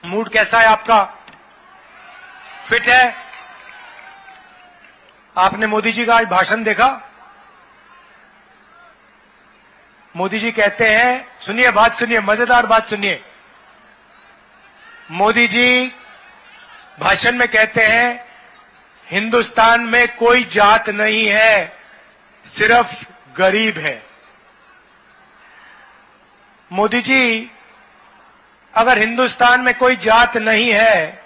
Mood कैसा है आपका? फिट है? आपने मोदी जी का आज भाषण देखा? मोदी जी कहते हैं, सुनिए बात सुनिए, मजेदार बात सुनिए। मोदी जी भाषण में कहते हैं हिंदुस्तान में कोई जात नहीं है, सिर्फ गरीब है। मोदी जी, अगर हिंदुस्तान में कोई जात नहीं है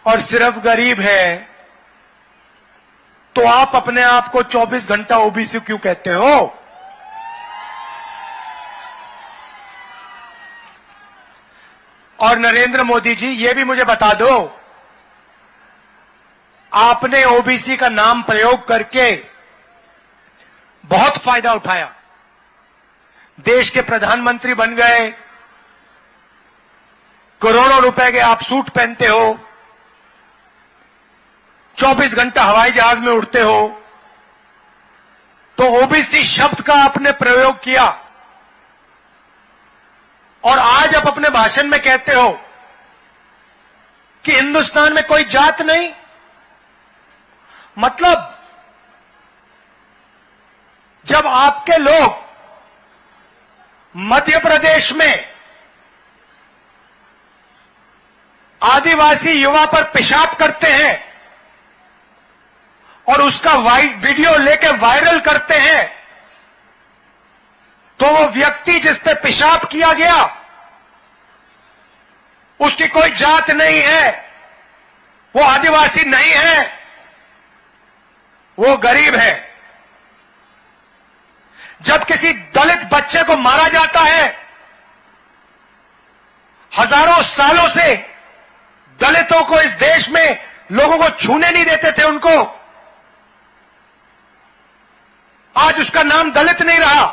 और सिर्फ गरीब है, तो आप अपने आप को 24 घंटा ओबीसी क्यों कहते हो? और नरेंद्र मोदी जी, ये भी मुझे बता दो, आपने ओबीसी का नाम प्रयोग करके बहुत फायदा उठाया, देश के प्रधानमंत्री बन गए, करोड़ों रुपए के आप सूट पहनते हो, 24 घंटा हवाई जहाज में उड़ते हो, तो ओबीसी शब्द का आपने प्रयोग किया और आज आप अपने भाषण में कहते हो कि हिंदुस्तान में कोई जात नहीं। मतलब जब आपके लोग मध्य प्रदेश में आदिवासी युवा पर पेशाब करते हैं और उसका वीडियो लेके वायरल करते हैं, तो वो व्यक्ति जिस पे पेशाब किया गया उसकी कोई जात नहीं है, वो आदिवासी नहीं है, वो गरीब है। जब किसी दलित बच्चे को मारा जाता है, हजारों सालों से दलितों को इस देश में लोगों को छूने नहीं देते थे उनको, आज उसका नाम दलित नहीं रहा।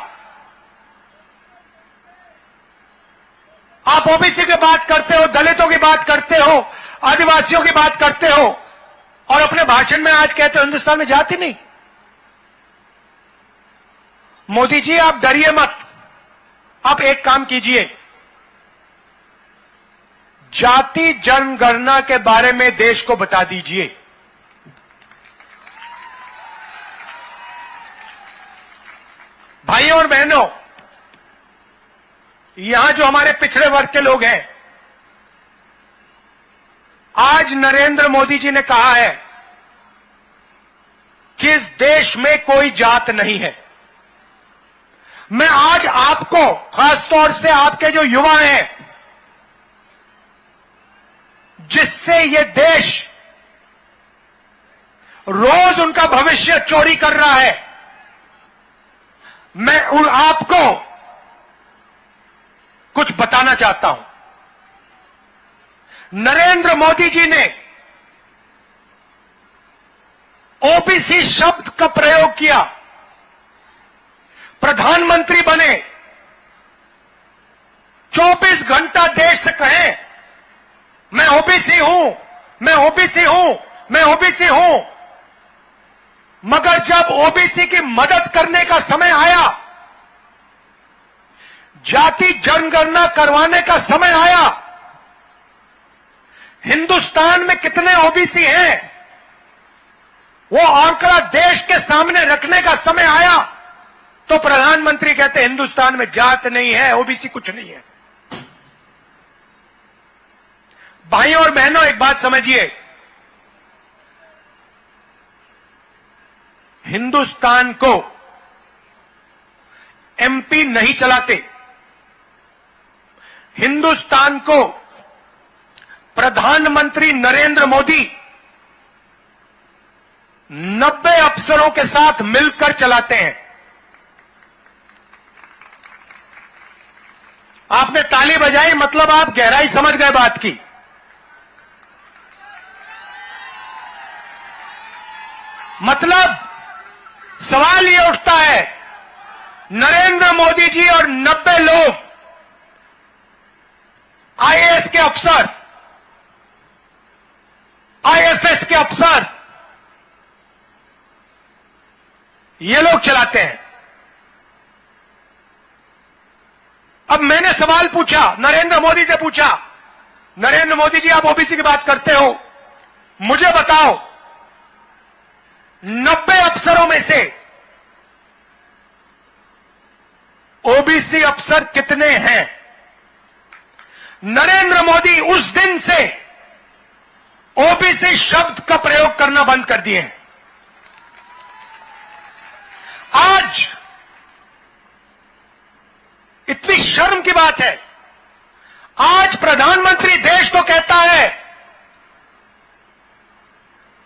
आप ओबीसी की बात करते हो, दलितों की बात करते हो, आदिवासियों की बात करते हो और अपने भाषण में आज कहते हो हिंदुस्तान में जाति नहीं। मोदी जी, आप डरिए मत, आप एक काम कीजिए, जाति जनगणना के बारे में देश को बता दीजिए। भाइयों और बहनों, यहां जो हमारे पिछड़े वर्ग के लोग हैं, आज नरेंद्र मोदी जी ने कहा है कि इस देश में कोई जात नहीं है। मैं आज आपको, खासतौर से आपके जो युवा हैं, जिससे ये देश रोज उनका भविष्य चोरी कर रहा है, मैं आपको कुछ बताना चाहता हूं। नरेंद्र मोदी जी ने ओबीसी शब्द का प्रयोग किया, प्रधानमंत्री बने, 24 घंटा देश से कहें मैं ओबीसी हूं, मैं ओबीसी हूं, मैं ओबीसी हूं, मगर जब ओबीसी की मदद करने का समय आया, जाति जनगणना करवाने का समय आया, हिंदुस्तान में कितने ओबीसी हैं वो आंकड़ा देश के सामने रखने का समय आया, तो प्रधानमंत्री कहते हिंदुस्तान में जात नहीं है, ओबीसी कुछ नहीं है। भाइयों और बहनों, एक बात समझिए, हिंदुस्तान को एमपी नहीं चलाते, हिंदुस्तान को प्रधानमंत्री नरेंद्र मोदी 90 अफसरों के साथ मिलकर चलाते हैं। आपने ताली बजाई, मतलब आप गहराई समझ गए बात की। मतलब सवाल ये उठता है, नरेंद्र मोदी जी और 90 लोग आईएएस के अफसर, आईएफएस के अफसर, ये लोग चलाते हैं। अब मैंने सवाल पूछा, नरेंद्र मोदी से पूछा, नरेंद्र मोदी जी, आप ओबीसी की बात करते हो, मुझे बताओ 90 अफसरों में से ओबीसी अफसर कितने हैं? नरेंद्र मोदी उस दिन से ओबीसी शब्द का प्रयोग करना बंद कर दिए हैं। आज इतनी शर्म की बात है, आज प्रधानमंत्री देश को कहता है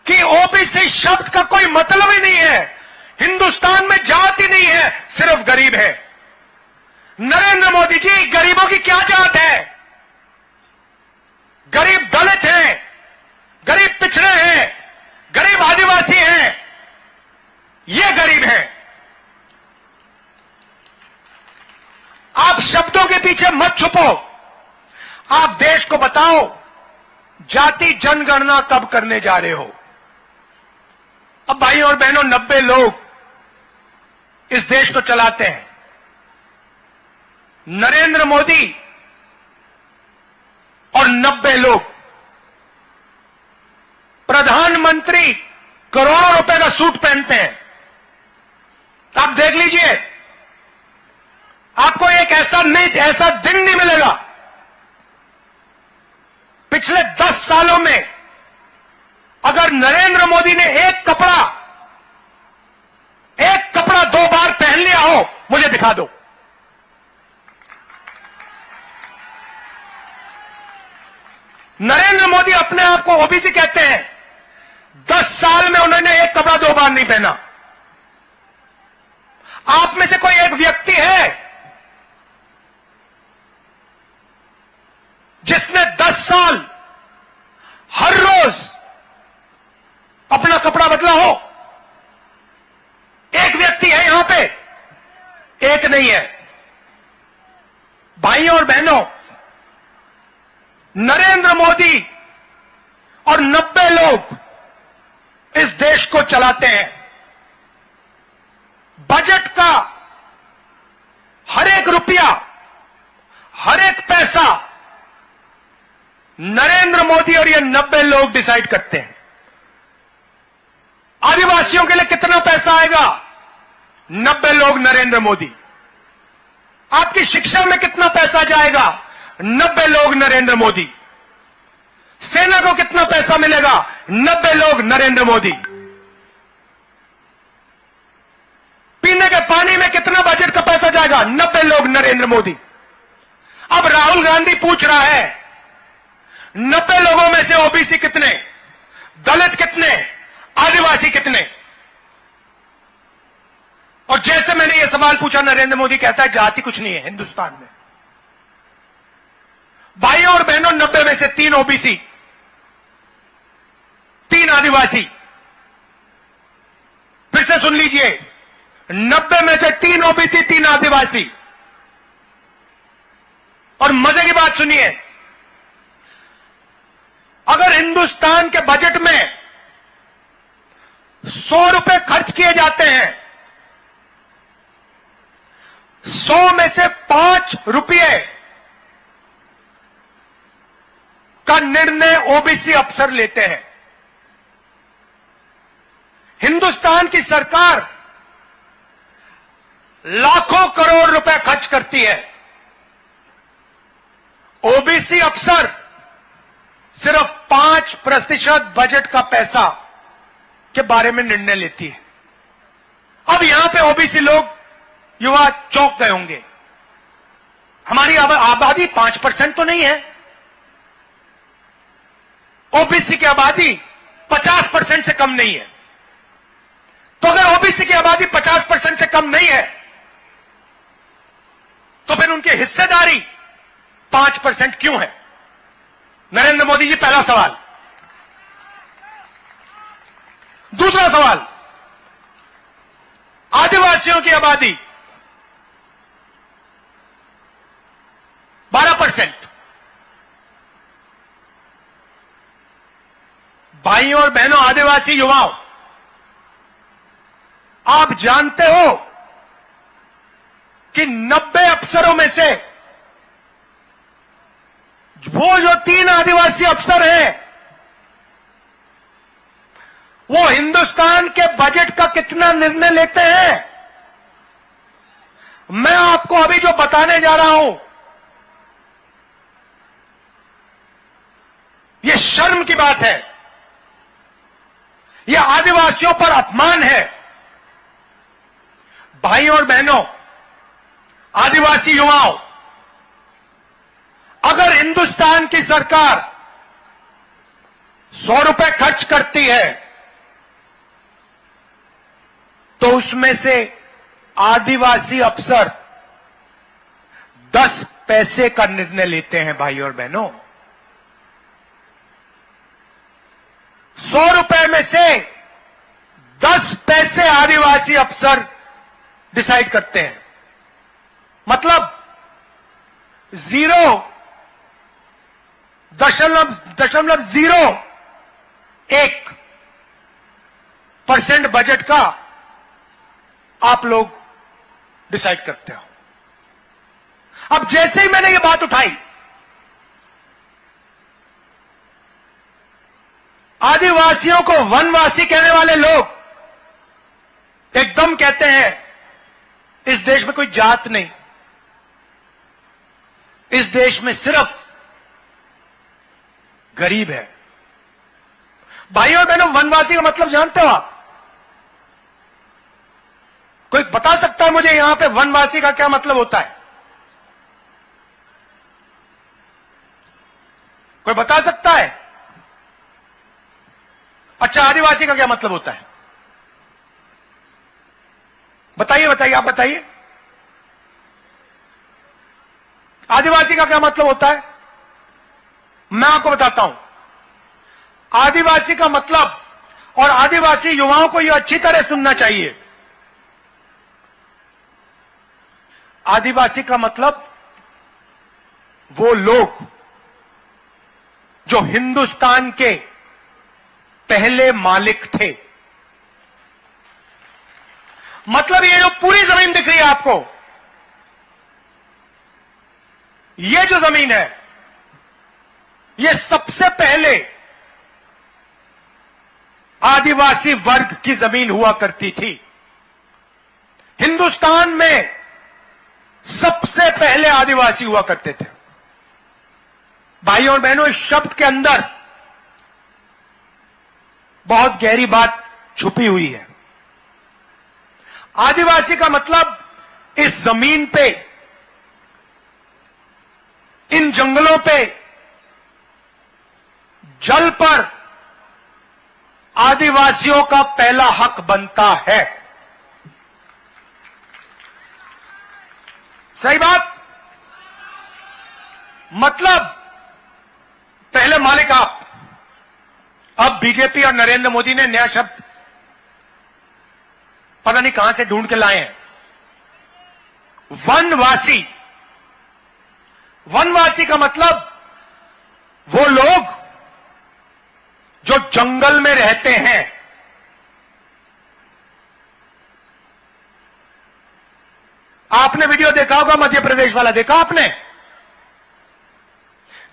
कि ओबीसी शब्द का कोई मतलब ही नहीं है, हिंदुस्तान में जाति नहीं है, सिर्फ गरीब है। नरेंद्र मोदी जी, गरीबों की क्या जात है? गरीब दलित हैं, गरीब पिछड़े हैं, गरीब आदिवासी हैं, ये गरीब हैं। आप शब्दों के पीछे मत छुपो, आप देश को बताओ जाति जनगणना कब करने जा रहे हो। अब भाइयों और बहनों, 90 लोग इस देश को चलाते हैं। नरेंद्र मोदी और 90 लोग, प्रधानमंत्री करोड़ों रुपए का सूट पहनते हैं। आप देख लीजिए, आपको एक ऐसा दिन नहीं मिलेगा पिछले 10 सालों में अगर नरेंद्र मोदी ने एक कपड़ा 2 बार पहन लिया हो, मुझे दिखा दो। नरेंद्र मोदी अपने आप को ओबीसी कहते हैं, 10 साल में उन्होंने एक कपड़ा 2 बार नहीं पहना। आप में से कोई एक व्यक्ति है जिसने 10 साल हर रोज अपना कपड़ा बदला हो? एक व्यक्ति है यहां पे? एक नहीं है। भाइयों और बहनों, नरेंद्र मोदी और 90 लोग इस देश को चलाते हैं। बजट का हर एक रुपया, हर एक पैसा नरेंद्र मोदी और ये 90 लोग डिसाइड करते हैं। आदिवासियों के लिए कितना पैसा आएगा? 90 लोग, नरेंद्र मोदी। आपकी शिक्षा में कितना पैसा जाएगा? 90 लोग, नरेंद्र मोदी। सेना को कितना पैसा मिलेगा? 90 लोग, नरेंद्र मोदी। पीने के पानी में कितना बजट का पैसा जाएगा? 90 लोग, नरेंद्र मोदी। अब राहुल गांधी पूछ रहा है 90 लोगों में से ओबीसी कितने, दलित कितने, आदिवासी कितने? और जैसे मैंने यह सवाल पूछा, नरेंद्र मोदी कहता है जाति कुछ नहीं है हिंदुस्तान में। भाइयों और बहनों, 90 में से 3 ओबीसी, 3 आदिवासी। फिर से सुन लीजिए, 90 में से 3 ओबीसी, 3 आदिवासी। और मजे की बात सुनिए, अगर हिंदुस्तान के बजट में 100 रुपए खर्च किए जाते हैं, 100 में से 5 रुपये का निर्णय ओबीसी अफसर लेते हैं। हिंदुस्तान की सरकार लाखों करोड़ रुपए खर्च करती है, ओबीसी अफसर सिर्फ 5% बजट का पैसा के बारे में निर्णय लेती है। अब यहां पे ओबीसी लोग, युवा चौंक गए होंगे, हमारी आबादी 5% तो नहीं है। ओबीसी की आबादी 50% से कम नहीं है। तो अगर ओबीसी की आबादी 50% से कम नहीं है, तो फिर उनकी हिस्सेदारी 5% क्यों है? नरेंद्र मोदी जी, पहला सवाल। दूसरा सवाल, आदिवासियों की आबादी 12%। भाइयों और बहनों, आदिवासी युवाओं, आप जानते हो कि 90 अफसरों में से वो जो 3 आदिवासी अफसर हैं, वो हिंदुस्तान के बजट का कितना निर्णय लेते हैं? मैं आपको अभी जो बताने जा रहा हूं, यह शर्म की बात है, यह आदिवासियों पर अपमान है। भाइयों और बहनों, आदिवासी युवाओं, अगर हिंदुस्तान की सरकार 100 रुपए खर्च करती है तो उसमें से आदिवासी अफसर 10 पैसे का निर्णय लेते हैं। भाइयों और बहनों, 100 रुपए में से 10 पैसे आदिवासी अफसर डिसाइड करते हैं। मतलब 0.01% बजट का आप लोग डिसाइड करते हो। अब जैसे ही मैंने ये बात उठाई, आदिवासियों को वनवासी कहने वाले लोग एकदम कहते हैं इस देश में कोई जात नहीं, इस देश में सिर्फ गरीब है। भाइयों और बहनों, वनवासी का मतलब जानते हो आप? कोई बता सकता है मुझे यहां पे वनवासी का क्या मतलब होता है? कोई बता सकता है? अच्छा, आदिवासी का क्या मतलब होता है? बताइए बताइए, आप बताइए, आदिवासी का क्या मतलब होता है? मैं आपको बताता हूं। आदिवासी का मतलब, और आदिवासी युवाओं को यह अच्छी तरह सुनना चाहिए, आदिवासी का मतलब वो लोग जो हिंदुस्तान के पहले मालिक थे। मतलब ये जो पूरी जमीन दिख रही है आपको, ये जो जमीन है, ये सबसे पहले आदिवासी वर्ग की जमीन हुआ करती थी। हिंदुस्तान में सबसे पहले आदिवासी हुआ करते थे। भाइयों और बहनों, इस शब्द के अंदर बहुत गहरी बात छुपी हुई है। आदिवासी का मतलब इस जमीन पे, इन जंगलों पे, जल पर आदिवासियों का पहला हक बनता है। सही बात? मतलब पहले मालिक आप। अब बीजेपी और नरेंद्र मोदी ने नया शब्द पता नहीं कहां से ढूंढ के लाए हैं, वनवासी। वनवासी का मतलब वो लोग जो जंगल में रहते हैं। आपने वीडियो देखा होगा, मध्य प्रदेश वाला देखा आपने,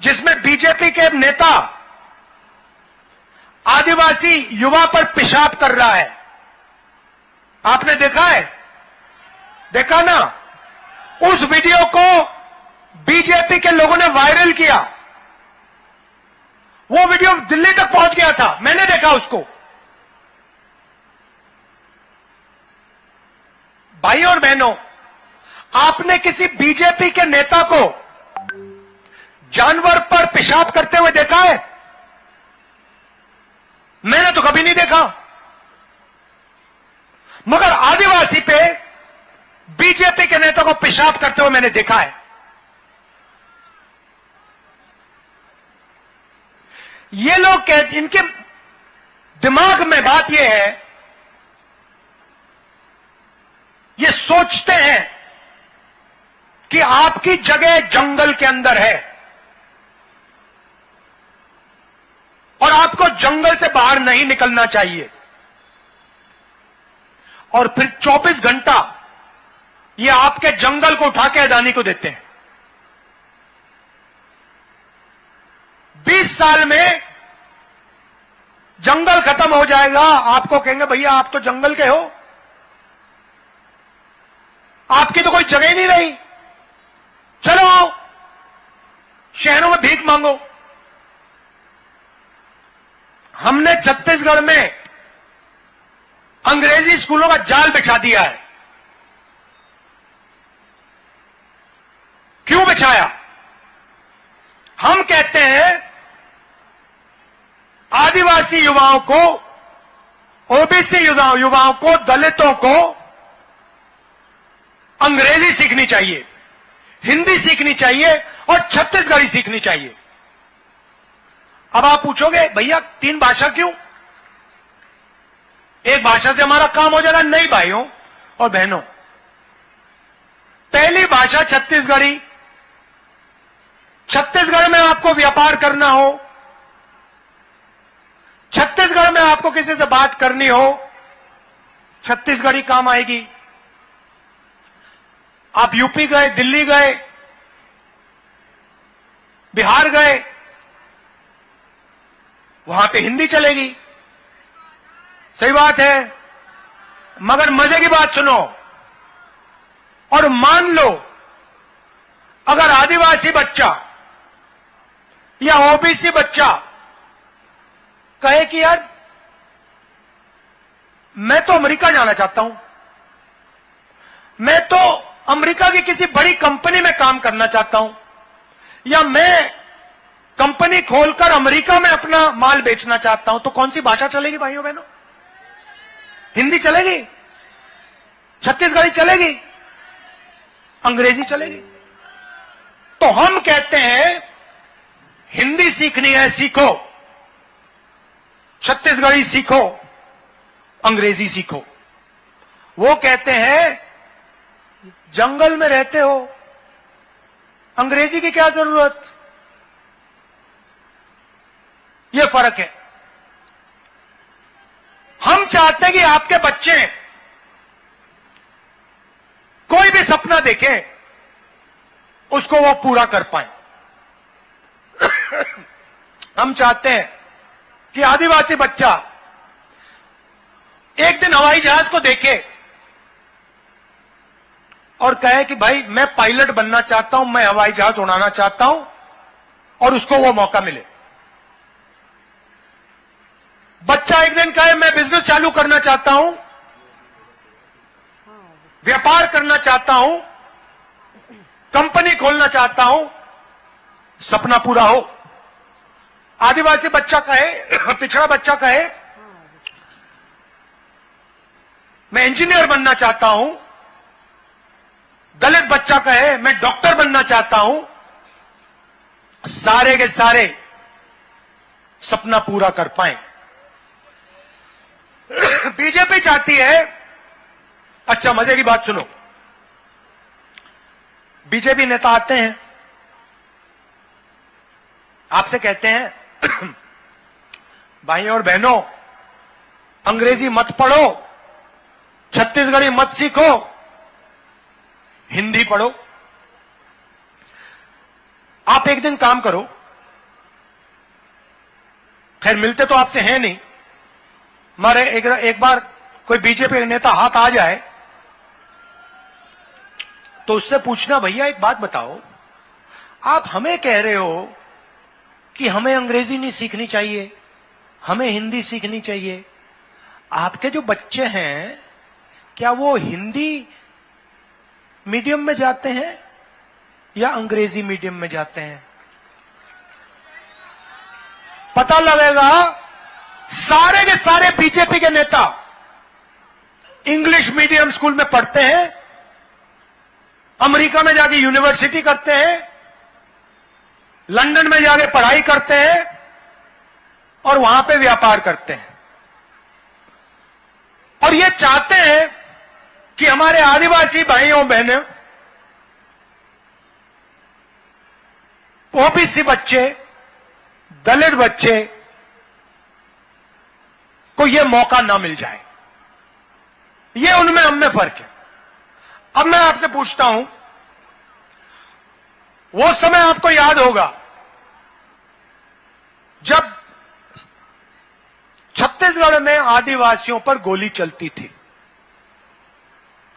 जिसमें बीजेपी के नेता आदिवासी युवा पर पेशाब कर रहा है। आपने देखा है? देखा ना? उस वीडियो को बीजेपी के लोगों ने वायरल किया। वो वीडियो दिल्ली तक पहुंच गया था, मैंने देखा उसको। भाइयों और बहनों, आपने किसी बीजेपी के नेता को जानवर पर पेशाब करते हुए देखा है? मैंने तो कभी नहीं देखा। मगर आदिवासी पे बीजेपी के नेता को पेशाब करते हुए मैंने देखा है। ये लोग इनके दिमाग में बात यह है, ये सोचते हैं कि आपकी जगह जंगल के अंदर है और आपको जंगल से बाहर नहीं निकलना चाहिए। और फिर 24 घंटा ये आपके जंगल को उठा के अदानी को देते हैं। 20 साल में जंगल खत्म हो जाएगा। आपको कहेंगे भैया आप तो जंगल के हो, आपकी तो कोई जगह ही नहीं रही, चलो आओ शहरों में भीख मांगो। हमने छत्तीसगढ़ में अंग्रेजी स्कूलों का जाल बिछा दिया है। क्यों बिछाया? हम कहते हैं आदिवासी युवाओं को, ओबीसी युवाओं को, दलितों को अंग्रेजी सीखनी चाहिए, हिंदी सीखनी चाहिए और छत्तीसगढ़ी सीखनी चाहिए। अब आप पूछोगे भैया 3 भाषा क्यों? एक भाषा से हमारा काम हो जाएगा। नहीं भाइयों और बहनों, पहली भाषा छत्तीसगढ़ी। छत्तीसगढ़ में आपको व्यापार करना हो, छत्तीसगढ़ में आपको किसी से बात करनी हो, छत्तीसगढ़ी काम आएगी। आप यूपी गए, दिल्ली गए, बिहार गए, वहां पे हिंदी चलेगी। सही बात है, मगर मजे की बात सुनो और मान लो अगर आदिवासी बच्चा या ओबीसी बच्चा कहे कि यार मैं तो अमेरिका जाना चाहता हूं, मैं तो अमेरिका की किसी बड़ी कंपनी में काम करना चाहता हूं, या मैं कंपनी खोलकर अमेरिका में अपना माल बेचना चाहता हूं, तो कौन सी भाषा चलेगी भाइयों बहनों? हिंदी चलेगी? छत्तीसगढ़ी चलेगी? अंग्रेजी चलेगी? तो हम कहते हैं हिंदी सीखनी है, सीखो, छत्तीसगढ़ी सीखो, अंग्रेजी सीखो। वो कहते हैं जंगल में रहते हो, अंग्रेजी की क्या जरूरत? ये फर्क है। हम चाहते हैं कि आपके बच्चे कोई भी सपना देखें उसको वो पूरा कर पाए। हम चाहते हैं कि आदिवासी बच्चा एक दिन हवाई जहाज को देखे और कहे कि भाई मैं पायलट बनना चाहता हूं, मैं हवाई जहाज उड़ाना चाहता हूं, और उसको वो मौका मिले। बच्चा एक दिन कहे मैं बिजनेस चालू करना चाहता हूं, व्यापार करना चाहता हूं, कंपनी खोलना चाहता हूं, सपना पूरा हो। आदिवासी बच्चा कहे, पिछड़ा बच्चा कहे मैं इंजीनियर बनना चाहता हूं, दलित बच्चा कहे मैं डॉक्टर बनना चाहता हूं, सारे के सारे सपना पूरा कर पाए। बीजेपी चाहती है, अच्छा मजे की बात सुनो, बीजेपी नेता आते हैं आपसे कहते हैं भाइयों और बहनों अंग्रेजी मत पढ़ो, छत्तीसगढ़ी मत सीखो, हिंदी पढ़ो। आप एक दिन काम करो, खैर मिलते तो आपसे हैं नहीं, हमारे एक बार कोई बीजेपी नेता हाथ आ जाए तो उससे पूछना भैया एक बात बताओ, आप हमें कह रहे हो कि हमें अंग्रेजी नहीं सीखनी चाहिए, हमें हिंदी सीखनी चाहिए, आपके जो बच्चे हैं क्या वो हिंदी मीडियम में जाते हैं या अंग्रेजी मीडियम में जाते हैं? पता लगेगा सारे के सारे बीजेपी के नेता इंग्लिश मीडियम स्कूल में पढ़ते हैं, अमेरिका में जाके यूनिवर्सिटी करते हैं, लंदन में जाके पढ़ाई करते हैं और वहां पे व्यापार करते हैं, और ये चाहते हैं कि हमारे आदिवासी भाइयों बहनों, ओबीसी बच्चे, दलित बच्चे को यह मौका ना मिल जाए। ये उनमें हम में फर्क है। अब मैं आपसे पूछता हूं, वो समय आपको याद होगा जब छत्तीसगढ़ में आदिवासियों पर गोली चलती थी,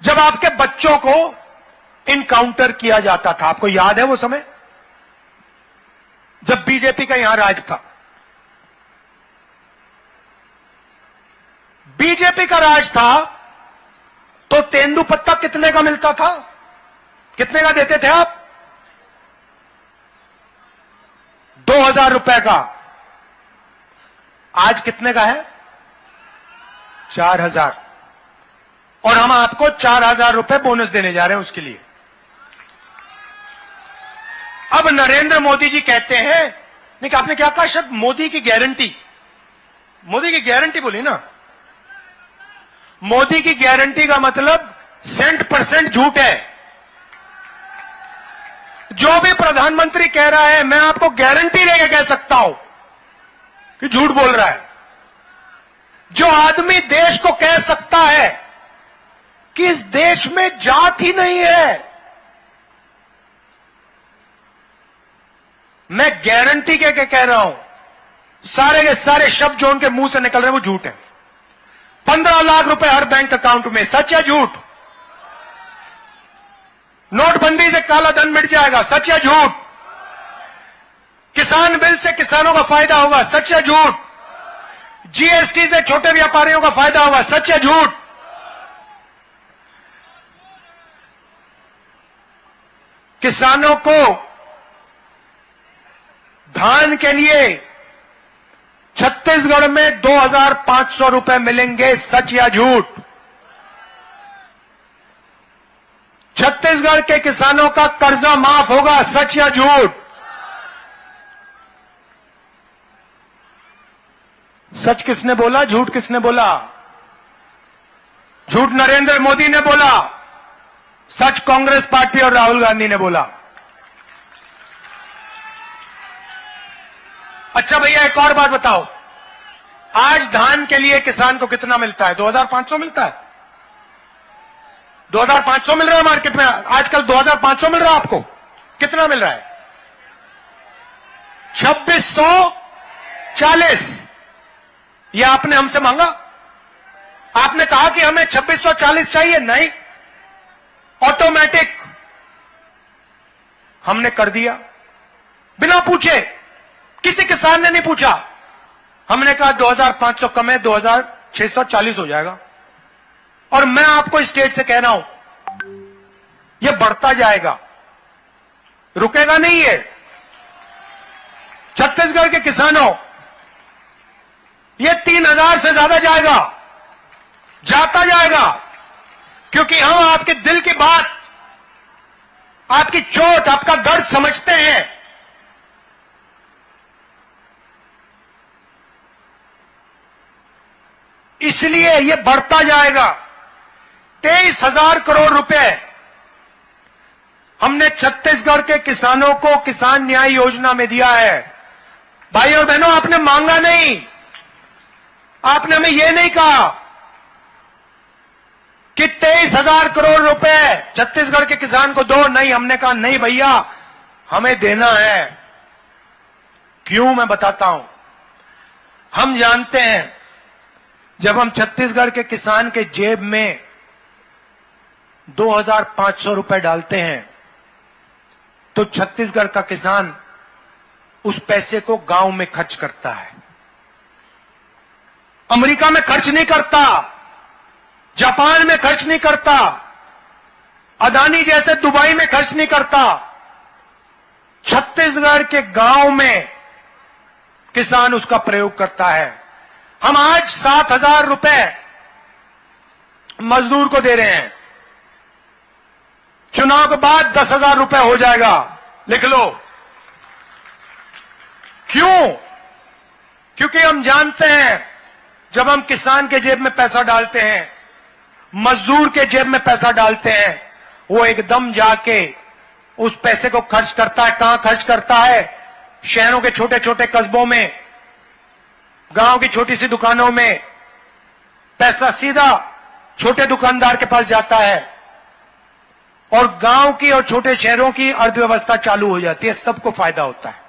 जब आपके बच्चों को इनकाउंटर किया जाता था, आपको याद है वो समय जब बीजेपी का यहां राज था? बीजेपी का राज था तो तेंदुपत्ता कितने का मिलता था? कितने का देते थे आप? 2000 रुपए का। आज कितने का है? 4000। और हम आपको 4000 रुपए बोनस देने जा रहे हैं उसके लिए। अब नरेंद्र मोदी जी कहते हैं, नहीं कि आपने क्या कहा शब्द? मोदी की गारंटी। मोदी की गारंटी बोली ना? मोदी की गारंटी का मतलब 100% झूठ है। जो भी प्रधानमंत्री कह रहा है, मैं आपको गारंटी लेके कह सकता हूं कि झूठ बोल रहा है। जो आदमी देश को कह सकता है कि इस देश में जात ही नहीं है, मैं गारंटी के कह रहा हूं, सारे के सारे शब्द जो उनके मुंह से निकल रहे हैं वो झूठ है। 15 लाख रुपए हर बैंक अकाउंट में, सच या झूठ? नोटबंदी से काला धन मिट जाएगा, सच या झूठ? किसान बिल से किसानों का फायदा होगा, सच या झूठ? जीएसटी से छोटे व्यापारियों का फायदा होगा, सच या झूठ? किसानों को धान के लिए छत्तीसगढ़ में 2500 रुपए मिलेंगे, सच या झूठ? छत्तीसगढ़ के किसानों का कर्जा माफ होगा, सच या झूठ? सच किसने बोला, झूठ किसने बोला? झूठ नरेंद्र मोदी ने बोला, सच कांग्रेस पार्टी और राहुल गांधी ने बोला। अच्छा भैया, एक और बात बताओ, आज धान के लिए किसान को कितना मिलता है? 2500 मिलता है। 2500 मिल रहा है मार्केट में आजकल। 2500 मिल रहा है आपको? कितना मिल रहा है? 2640। यह आपने हमसे मांगा? आपने कहा कि हमें 2640 चाहिए? नहीं, ऑटोमेटिक हमने कर दिया, बिना पूछे। किसी किसान ने नहीं पूछा। हमने कहा 2500 कम है, 2640 हो जाएगा। और मैं आपको स्टेट से कह रहा हूं, यह बढ़ता जाएगा, रुकेगा नहीं है। छत्तीसगढ़ के किसानों, यह 3000 से ज्यादा जाएगा, जाता जाएगा, क्योंकि हम आपके दिल की बात, आपकी चोट, आपका दर्द समझते हैं। इसलिए यह बढ़ता जाएगा। 23,000 करोड़ रुपए हमने छत्तीसगढ़ के किसानों को किसान न्याय योजना में दिया है। भाई और बहनों, आपने मांगा नहीं, आपने हमें यह नहीं कहा कि 23,000 करोड़ रुपए छत्तीसगढ़ के किसान को दो। नहीं, हमने कहा नहीं भैया, हमें देना है। क्यों, मैं बताता हूं। हम जानते हैं, जब हम छत्तीसगढ़ के किसान के जेब में 2500 रुपए डालते हैं, तो छत्तीसगढ़ का किसान उस पैसे को गांव में खर्च करता है। अमेरिका में खर्च नहीं करता, जापान में खर्च नहीं करता, अदानी जैसे दुबई में खर्च नहीं करता। छत्तीसगढ़ के गांव में किसान उसका प्रयोग करता है। हम आज 7,000 रुपए मजदूर को दे रहे हैं, चुनाव के बाद 10,000 रुपए हो जाएगा, लिख लो। क्यों? क्योंकि हम जानते हैं, जब हम किसान के जेब में पैसा डालते हैं, मजदूर के जेब में पैसा डालते हैं, वो एकदम जाके उस पैसे को खर्च करता है। कहां खर्च करता है? शहरों के छोटे छोटे कस्बों में, गांव की छोटी सी दुकानों में। पैसा सीधा छोटे दुकानदार के पास जाता है और गांव की और छोटे शहरों की अर्थव्यवस्था चालू हो जाती है, सबको फायदा होता है।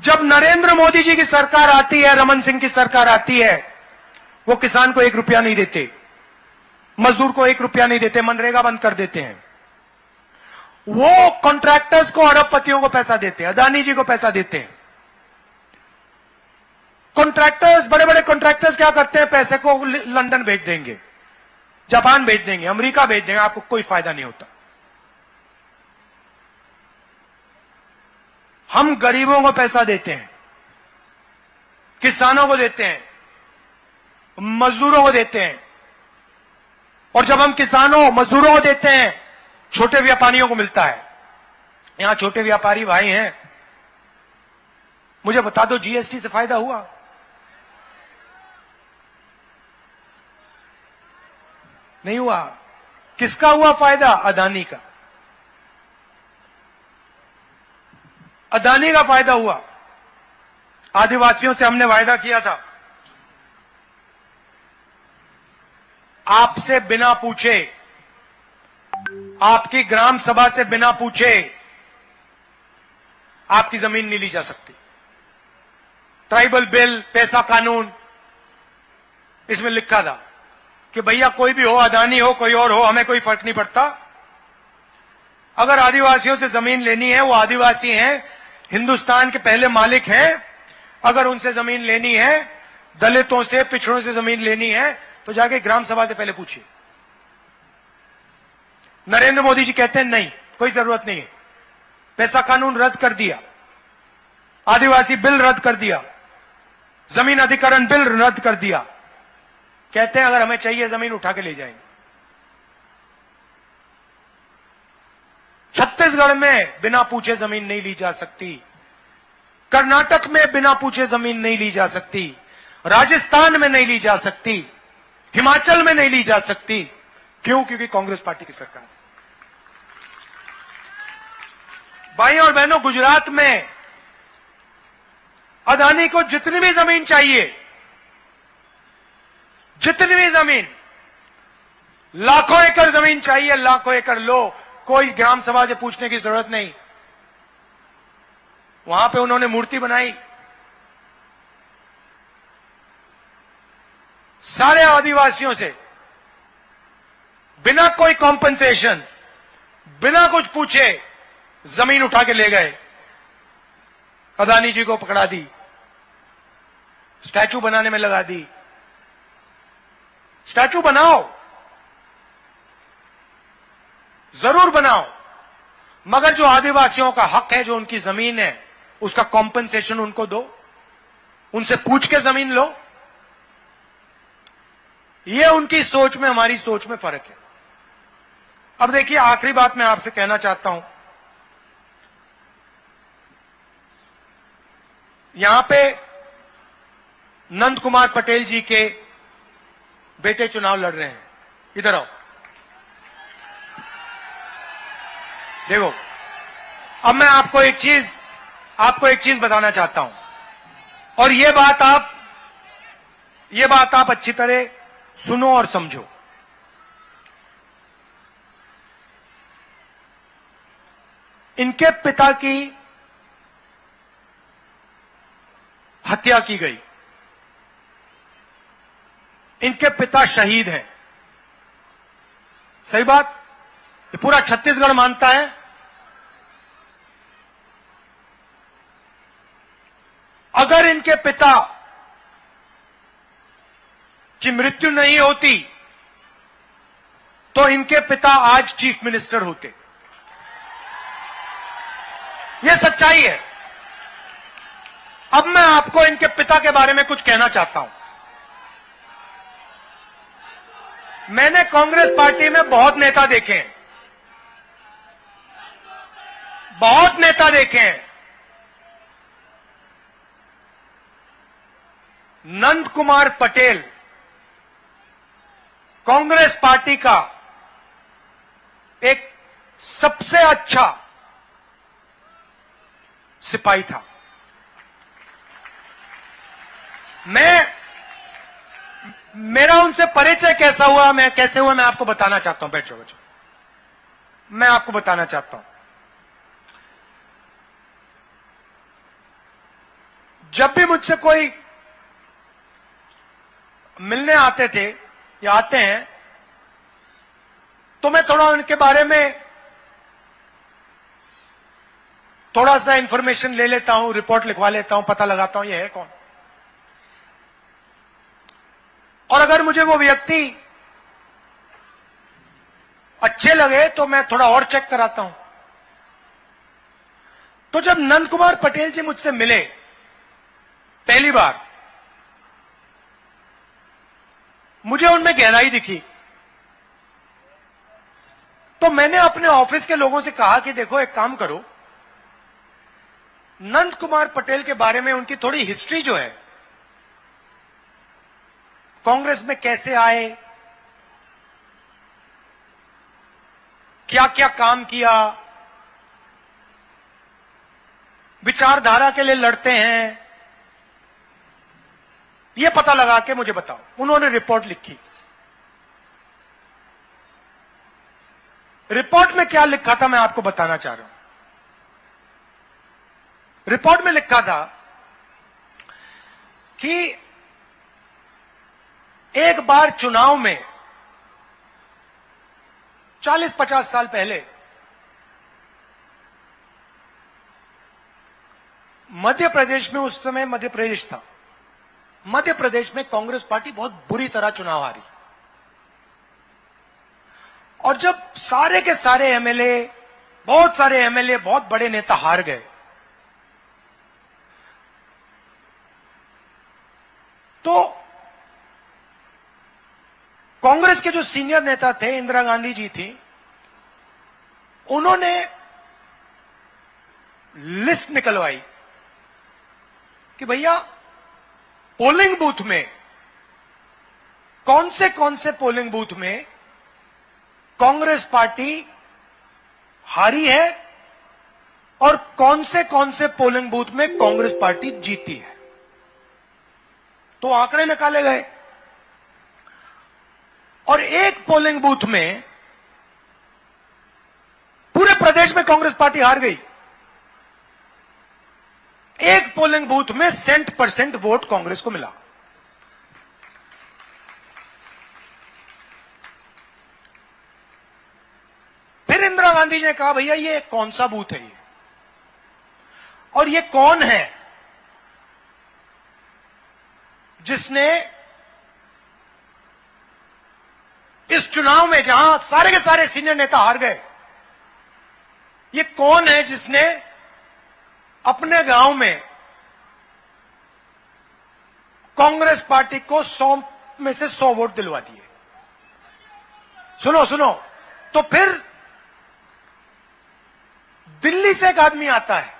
जब नरेंद्र मोदी जी की सरकार आती है, रमन सिंह की सरकार आती है, वो किसान को 1 रुपया नहीं देते, मजदूर को 1 रुपया नहीं देते, मनरेगा बंद कर देते हैं। वो कॉन्ट्रैक्टर्स को, अरबपतियों को पैसा देते हैं, अदानी जी को पैसा देते हैं। कॉन्ट्रैक्टर्स, बड़े बड़े कॉन्ट्रैक्टर्स क्या करते हैं? पैसे को लंदन भेज देंगे, जापान भेज देंगे, अमेरिका भेज देंगे, आपको कोई फायदा नहीं होता। हम गरीबों को पैसा देते हैं, किसानों को देते हैं, मजदूरों को देते हैं। और जब हम किसानों, मजदूरों को देते हैं, छोटे व्यापारियों को मिलता है। यहां छोटे व्यापारी भाई हैं, मुझे बता दो, जीएसटी से फायदा हुआ? नहीं हुआ। किसका हुआ फायदा? अदानी का। अदानी का फायदा हुआ। आदिवासियों से हमने वायदा किया था, आपसे बिना पूछे, आपकी ग्राम सभा से बिना पूछे आपकी जमीन नहीं ली जा सकती। ट्राइबल बिल, पैसा कानून, इसमें लिखा था कि भैया कोई भी हो, अदानी हो, कोई और हो, हमें कोई फर्क नहीं पड़ता। अगर आदिवासियों से जमीन लेनी है, वो आदिवासी हैं, हिंदुस्तान के पहले मालिक हैं। अगर उनसे जमीन लेनी है, दलितों से, पिछड़ों से जमीन लेनी है, तो जाके ग्राम सभा से पहले पूछिए। नरेंद्र मोदी जी कहते हैं नहीं, कोई जरूरत नहीं है। पैसा कानून रद्द कर दिया, आदिवासी बिल रद्द कर दिया, जमीन अधिकरण बिल रद्द कर दिया। कहते हैं अगर हमें चाहिए जमीन उठा के ले जाएंगे। छत्तीसगढ़ में बिना पूछे जमीन नहीं ली जा सकती, कर्नाटक में बिना पूछे जमीन नहीं ली जा सकती, राजस्थान में नहीं ली जा सकती, हिमाचल में नहीं ली जा सकती। क्यों? क्योंकि कांग्रेस पार्टी की सरकार। भाइयों और बहनों, गुजरात में अदानी को जितनी भी जमीन चाहिए, जितनी भी जमीन, लाखों एकड़ जमीन चाहिए, लाखों एकड़ लो, कोई ग्राम सभा से पूछने की जरूरत नहीं। वहां पे उन्होंने मूर्ति बनाई, सारे आदिवासियों से बिना कोई कॉम्पनसेशन, बिना कुछ पूछे जमीन उठा के ले गए। अदानी जी को पकड़ा दी, स्टैचू बनाने में लगा दी। स्टैचू बनाओ, जरूर बनाओ, मगर जो आदिवासियों का हक है, जो उनकी जमीन है, उसका कॉम्पनसेशन उनको दो, उनसे पूछ के जमीन लो। ये उनकी सोच में, हमारी सोच में फर्क है। अब देखिए, आखिरी बात मैं आपसे कहना चाहता हूं, यहां पे नंद कुमार पटेल जी के बेटे चुनाव लड़ रहे हैं। इधर आओ, देखो। अब मैं आपको एक चीज बताना चाहता हूं, और ये बात आप अच्छी तरह सुनो और समझो। इनके पिता की हत्या की गई, इनके पिता शहीद हैं, सही बात, ये पूरा छत्तीसगढ़ मानता है। अगर इनके पिता की मृत्यु नहीं होती तो इनके पिता आज चीफ मिनिस्टर होते। यह सच्चाई है। अब मैं आपको इनके पिता के बारे में कुछ कहना चाहता हूं। मैंने कांग्रेस पार्टी में बहुत नेता देखे हैं, बहुत नेता देखे हैं। नंद कुमार पटेल कांग्रेस पार्टी का एक सबसे अच्छा सिपाही था। मेरा उनसे परिचय कैसे हुआ मैं आपको बताना चाहता हूं। बैठो, मैं आपको बताना चाहता हूं। जब भी मुझसे कोई मिलने आते थे या आते हैं तो मैं थोड़ा उनके बारे में थोड़ा सा इंफॉर्मेशन ले लेता हूं, रिपोर्ट लिखवा लेता हूं, पता लगाता हूं ये है कौन। और अगर मुझे वो व्यक्ति अच्छे लगे तो मैं थोड़ा और चेक कराता हूं। तो जब नंद कुमार पटेल जी मुझसे मिले पहली बार, मुझे उनमें गहराई दिखी। तो मैंने अपने ऑफिस के लोगों से कहा कि देखो एक काम करो, नंद कुमार पटेल के बारे में उनकी थोड़ी हिस्ट्री जो है, कांग्रेस में कैसे आए, क्या क्या काम किया, विचारधारा के लिए लड़ते हैं, यह पता लगा के मुझे बताओ। उन्होंने रिपोर्ट लिखी। रिपोर्ट में क्या लिखा था मैं आपको बताना चाह रहा हूं। रिपोर्ट में लिखा था कि एक बार चुनाव में 40-50 साल पहले मध्य प्रदेश में, उस समय मध्य प्रदेश था, मध्य प्रदेश में कांग्रेस पार्टी बहुत बुरी तरह चुनाव हारी। और जब सारे के सारे एमएलए, बहुत सारे एमएलए, बहुत बड़े नेता हार गए, तो कांग्रेस के जो सीनियर नेता थे, इंदिरा गांधी जी थी, उन्होंने लिस्ट निकलवाई कि भैया पोलिंग बूथ में कौन से पोलिंग बूथ में कांग्रेस पार्टी हारी है और कौन से पोलिंग बूथ में कांग्रेस पार्टी जीती है। तो आंकड़े निकाले गए और एक पोलिंग बूथ में पूरे प्रदेश में कांग्रेस पार्टी हार गई। एक पोलिंग बूथ में 100% वोट कांग्रेस को मिला। फिर इंदिरा गांधी जी ने कहा भैया ये कौन सा बूथ है ये, और ये कौन है जिसने इस चुनाव में, जहां सारे के सारे सीनियर नेता हार गए, ये कौन है जिसने अपने गांव में कांग्रेस पार्टी को 100 में से 100 वोट दिलवा दिए। सुनो, तो फिर दिल्ली से एक आदमी आता है,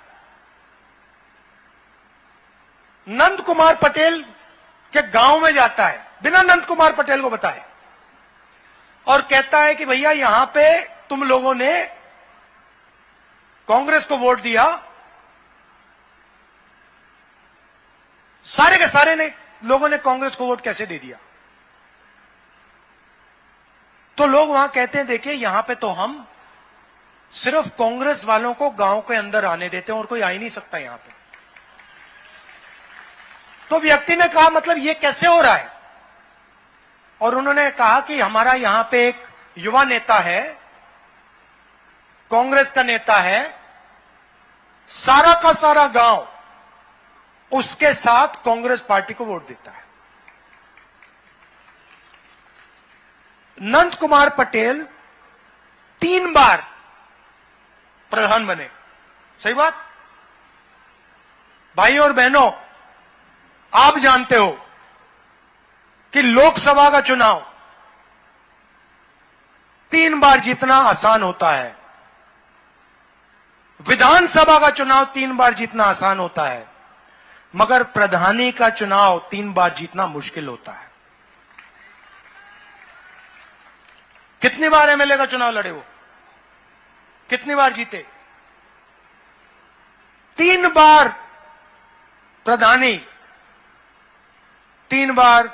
नंद कुमार पटेल के गांव में जाता है बिना नंद कुमार पटेल को बताए, और कहता है कि भैया यहां पे तुम लोगों ने कांग्रेस को वोट दिया, सारे के सारे लोगों ने कांग्रेस को वोट कैसे दे दिया। तो लोग वहां कहते हैं देखिए यहां पे तो हम सिर्फ कांग्रेस वालों को गांव के अंदर आने देते हैं और कोई आ ही नहीं सकता यहां पे। तो व्यक्ति ने कहा मतलब ये कैसे हो रहा है, और उन्होंने कहा कि हमारा यहां पे एक युवा नेता है, कांग्रेस का नेता है, सारा का सारा गांव उसके साथ कांग्रेस पार्टी को वोट देता है। नंद कुमार पटेल 3 बार प्रधान बने। सही बात भाइयों और बहनों, आप जानते हो कि लोकसभा का चुनाव 3 बार जीतना आसान होता है, विधानसभा का चुनाव 3 बार जीतना आसान होता है, मगर प्रधानी का चुनाव 3 बार जीतना मुश्किल होता है। कितनी बार एमएलए का चुनाव लड़े वो, कितनी बार जीते? 3 बार प्रधानी, 3 बार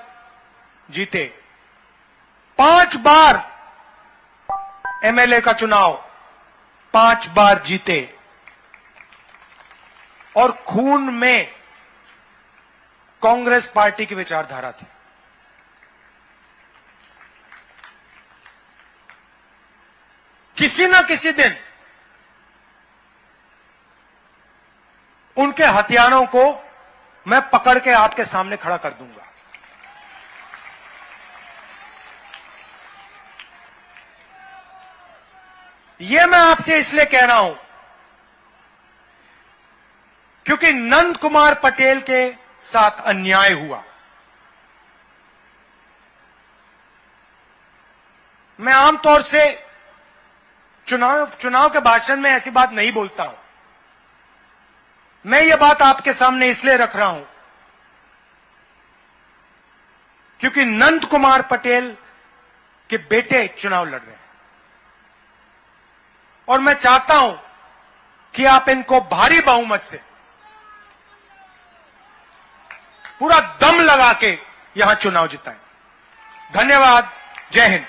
जीते। 5 बार एमएलए का चुनाव, 5 बार जीते। और खून में कांग्रेस पार्टी की विचारधारा थी। किसी ना किसी दिन उनके हथियारों को मैं पकड़ के आपके सामने खड़ा कर दूंगा। यह मैं आपसे इसलिए कह रहा हूं क्योंकि नंद कुमार पटेल के साथ अन्याय हुआ। मैं आमतौर से चुनाव के भाषण में ऐसी बात नहीं बोलता हूं। मैं ये बात आपके सामने इसलिए रख रहा हूं क्योंकि नंद कुमार पटेल के बेटे चुनाव लड़ रहे हैं और मैं चाहता हूं कि आप इनको भारी बहुमत से पूरा दम लगा के यहां चुनाव जिताएं। धन्यवाद। जय हिंद।